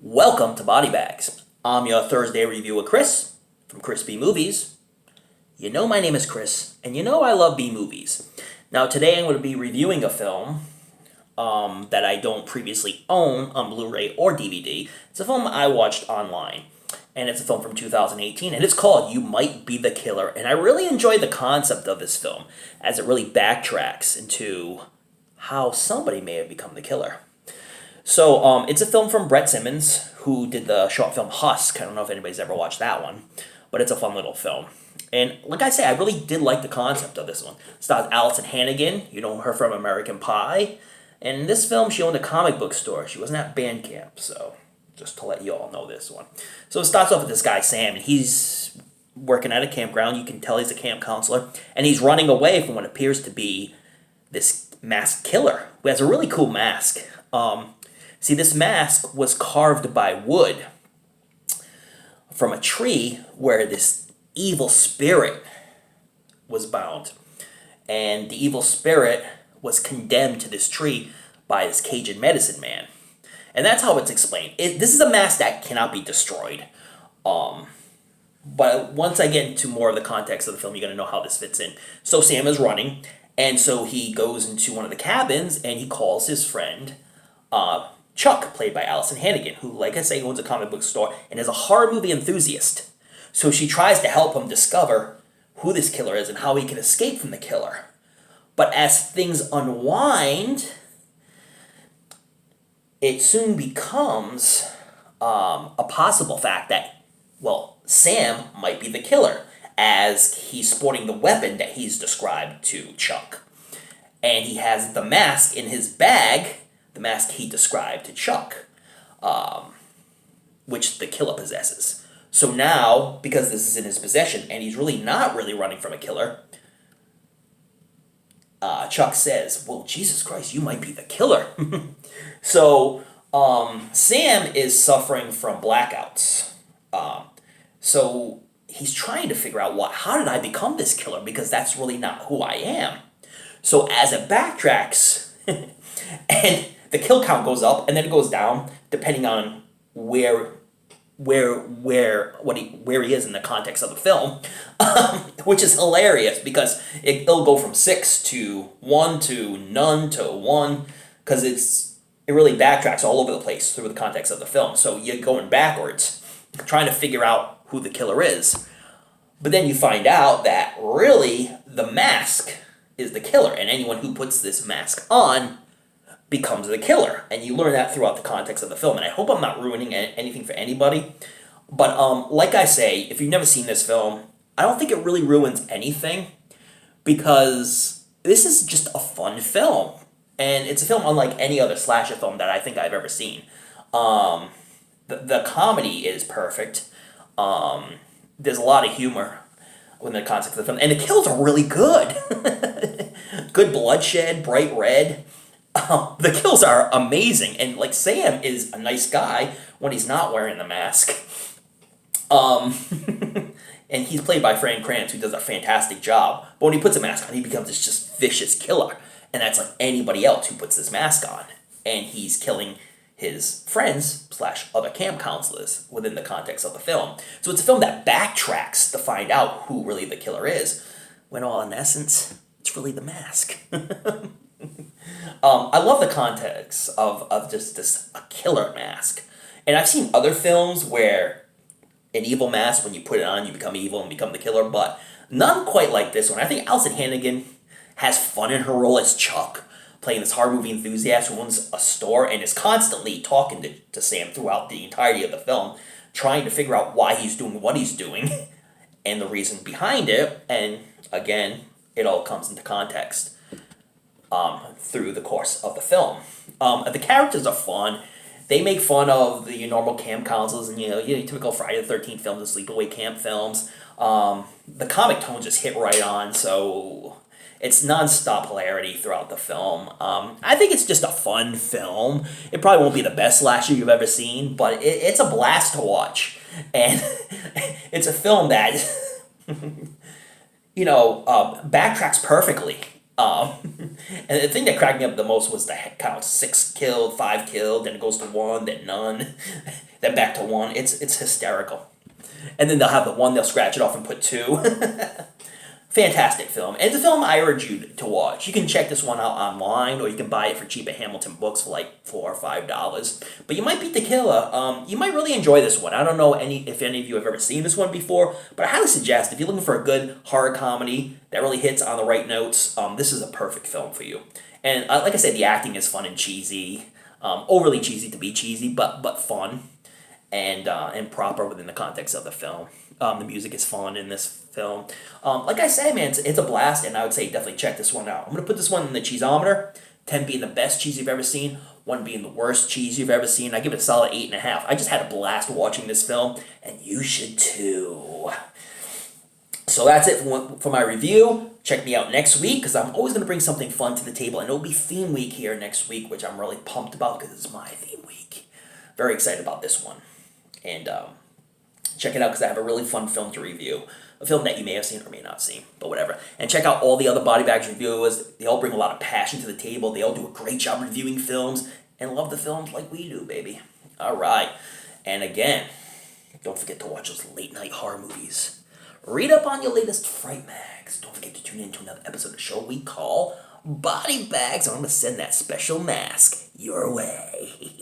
Welcome to Body Bags. I'm your Thursday reviewer, Chris, from ChrisB Movies. You know my name is Chris, and you know I love B movies. Now today I'm going to be reviewing a film that I don't previously own on Blu-ray or DVD. It's a film I watched online, and it's a film from 2018, and it's called You Might Be the Killer. And I really enjoyed the concept of this film, as it really backtracks into how somebody may have become the killer. So, it's a film from Brett Simmons, who did the short film Husk. I don't know if anybody's ever watched that one, but it's a fun little film. And like I say, I really did like the concept of this one. It stars Allison Hannigan, you know her from American Pie. And in this film, she owned a comic book store. She wasn't at band camp, so just to let you all know this one. So it starts off with this guy, Sam, and he's working at a campground. You can tell he's a camp counselor. And he's running away from what appears to be this masked killer, who has a really cool mask. See, this mask was carved by wood from a tree where this evil spirit was bound. And the evil spirit was condemned to this tree by this Cajun medicine man. And that's how it's explained. This is a mask that cannot be destroyed. But once I get into more of the context of the film, you're going to know how this fits in. So Sam is running, and so he goes into one of the cabins, and he calls his friend, Chuck, played by Allison Hannigan, who, like I say, owns a comic book store and is a horror movie enthusiast. So she tries to help him discover who this killer is and how he can escape from the killer. But as things unwind, it soon becomes a possible fact that, well, Sam might be the killer, as he's sporting the weapon that he's described to Chuck. And he has the mask in his bag, the mask he described to Chuck, which the killer possesses. So now, because this is in his possession, and he's really not really running from a killer, Chuck says, well, Jesus Christ, you might be the killer. So, Sam is suffering from blackouts. So, he's trying to figure out, how did I become this killer? Because that's really not who I am. So, as it backtracks, and the kill count goes up, and then it goes down, depending on where he is in the context of the film, which is hilarious because it'll go from 6 to 1 to none to 1, because it really backtracks all over the place through the context of the film. So you're going backwards, trying to figure out who the killer is. But then you find out that really the mask is the killer, and anyone who puts this mask on becomes the killer. And you learn that throughout the context of the film. And I hope I'm not ruining anything for anybody. But like I say, if you've never seen this film, I don't think it really ruins anything, because this is just a fun film. And it's a film unlike any other slasher film that I think I've ever seen. The comedy is perfect. There's a lot of humor within the context of the film. And the kills are really good. Good bloodshed, bright red. The kills are amazing, and like Sam is a nice guy when he's not wearing the mask. And he's played by Fran Kranz, who does a fantastic job. But when he puts a mask on, he becomes this just vicious killer, and that's like anybody else who puts this mask on. And he's killing his friends / other camp counselors within the context of the film. So it's a film that backtracks to find out who really the killer is, when all in essence, it's really the mask. I love the context of just a killer mask. And I've seen other films where an evil mask, when you put it on, you become evil and become the killer, but none quite like this one. I think Allison Hannigan has fun in her role as Chuck, playing this horror movie enthusiast who owns a store and is constantly talking to Sam throughout the entirety of the film, trying to figure out why he's doing what he's doing and the reason behind it. And again, it all comes into context through the course of the film. The characters are fun. They make fun of the normal camp counselors and, your typical Friday the 13th films and sleepaway camp films. The comic tone just hit right on, so it's non-stop hilarity throughout the film. I think it's just a fun film. It probably won't be the best slasher you've ever seen, but it's a blast to watch. And it's a film that, backtracks perfectly. And the thing that cracked me up the most was the head count: 6 killed, 5 killed, then it goes to 1, then none, then back to 1. It's hysterical. And then they'll have the 1, they'll scratch it off and put 2. Fantastic film. And it's a film I urge you to watch. You can check this one out online, or you can buy it for cheap at Hamilton Books for like $4 or $5. But you might beat the killer. You might really enjoy this one. I don't know if any of you have ever seen this one before, but I highly suggest if you're looking for a good horror comedy that really hits on the right notes, this is a perfect film for you. And like I said, the acting is fun and cheesy. Overly cheesy to be cheesy, but fun and proper within the context of the film. The music is fun in this film. Like I say, man, it's a blast, and I would say definitely check this one out. I'm going to put this one in the cheeseometer, 10 being the best cheese you've ever seen, 1 being the worst cheese you've ever seen. I give it a solid 8.5. I just had a blast watching this film, and you should too. So that's it for my review. Check me out next week, because I'm always going to bring something fun to the table, and it'll be theme week here next week, which I'm really pumped about because it's my theme week. Very excited about this one. And check it out because I have a really fun film to review. A film that you may have seen or may not seen, but whatever. And check out all the other Body Bags reviewers. They all bring a lot of passion to the table. They all do a great job reviewing films and love the films like we do, baby. All right. And again, don't forget to watch those late night horror movies. Read up on your latest Fright Mags. Don't forget to tune in to another episode of the show we call Body Bags. I'm going to send that special mask your way.